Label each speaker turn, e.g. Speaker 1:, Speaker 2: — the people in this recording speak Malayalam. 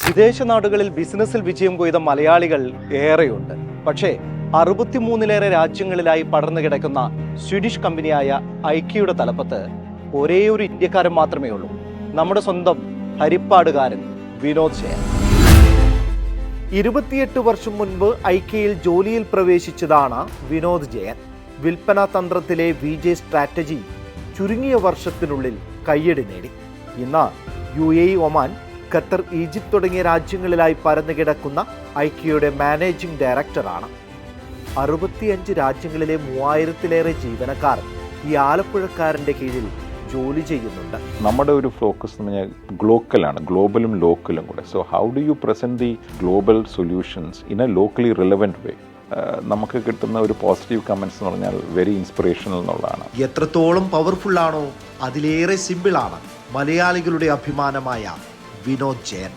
Speaker 1: വിദേശ നാടുകളിൽ ബിസിനസ്സിൽ വിജയം കൊയ്ത മലയാളികൾ ഏറെയുണ്ട്. പക്ഷേ 63-ലേറെ രാജ്യങ്ങളിലായി പടർന്നു കിടക്കുന്ന സ്വീഡിഷ് കമ്പനിയായ ഐക്യയുടെ തലപ്പത്ത് ഒരേയൊരു ഇന്ത്യക്കാരൻ മാത്രമേ ഉള്ളൂ. നമ്മുടെ സ്വന്തം ഹരിപ്പാടുകാരൻ വിനോദ് ജയൻ. 28 വർഷം മുൻപ് ഐക്യയിൽ ജോലിയിൽ പ്രവേശിച്ചതാണ് വിനോദ് ജയൻ. വിൽപ്പനാ തന്ത്രത്തിലെ വിജെ സ്ട്രാറ്റജി ചുരുങ്ങിയ വർഷത്തിനുള്ളിൽ കയ്യടി നേടി. ഇന്ന് UAE, ഒമാൻ, ഖത്തർ, ഈജിപ്ത് തുടങ്ങിയ രാജ്യങ്ങളിലായി പരന്നു കിടക്കുന്ന ഐക്യയുടെ മാനേജിംഗ് ഡയറക്ടറാണ്. 65 രാജ്യങ്ങളിലെ 3000-ലേറെ ജീവനക്കാർ ഈ ആലപ്പുഴക്കാരൻ്റെ കീഴിൽ ജോലി ചെയ്യുന്നുണ്ട്.
Speaker 2: നമ്മുടെ ഒരു ഫോക്കസ് എന്ന് പറഞ്ഞാൽ ഗ്ലോക്കലാണ്, ഗ്ലോബലും ലോക്കലും കൂടെ. So how do you present the global solutions in a locally relevant way? നമുക്ക് കിട്ടുന്ന ഒരു പോസിറ്റീവ് കമൻസ് എന്ന് പറഞ്ഞാൽ വെരി ഇൻസ്പിറേഷണൽ എന്നുള്ളതാണ്.
Speaker 3: എത്രത്തോളം പവർഫുൾ ആണോ അതിലേറെ സിമ്പിളാണ് മലയാളികളുടെ അഭിമാനമായ വിനോദ് ജയൻ.